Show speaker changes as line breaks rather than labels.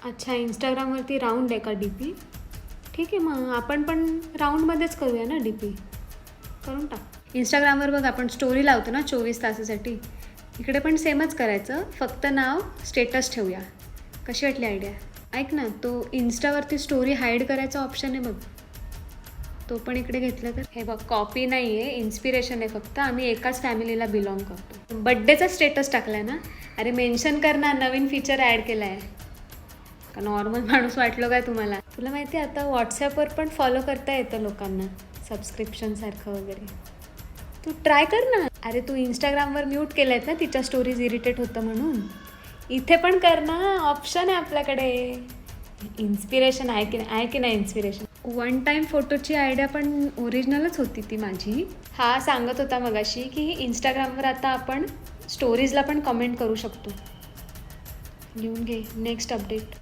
अच्छा, इंस्टाग्रामवरती राऊंड आहे का डी पी? ठीक आहे, मग आपण पण राऊंडमध्येच करूया ना डी पी. करून टाक. इंस्टाग्रामवर बघ आपण स्टोरी लावतो ना 24 तासासाठी, इकडे पण सेमच करायचं, फक्त नाव स्टेटस ठेवूया. कशी वाटली आयडिया? ऐक ना, तो इन्स्टावरती स्टोरी हाईड करायचा ऑप्शन आहे बघ, तो पण इकडे घेतला तर. हे बघ, कॉपी नाही आहे, इन्स्पिरेशन आहे फक्त. आम्ही एकाच फॅमिलीला बिलॉंग करतो. बड्डेचा स्टेटस टाकलाय ना? अरे मेन्शन कर ना, नवीन फीचर ॲड केला आहे का? नॉर्मल माणूस वाटलो काय तुम्हाला? तुला माहिती आहे आता व्हॉट्सॲपवर पण फॉलो करता येतं लोकांना, सबस्क्रिप्शनसारखं वगैरे. तू ट्राय कर ना. अरे तू इंस्टाग्रामवर म्यूट केलं आहेत ना तिच्या स्टोरीज इरिटेट होतं म्हणून, इथे पण कर ना, ऑप्शन आहे आपल्याकडे. इन्स्पिरेशन आहे की नाही इन्स्पिरेशन. वन टाईम फोटोची आयडिया पण ओरिजिनलच होती ती माझी. हा सांगत होता मगाशी की इंस्टाग्रामवर आता आपण स्टोरीजला पण कमेंट करू शकतो. लिहून घे, नेक्स्ट अपडेट.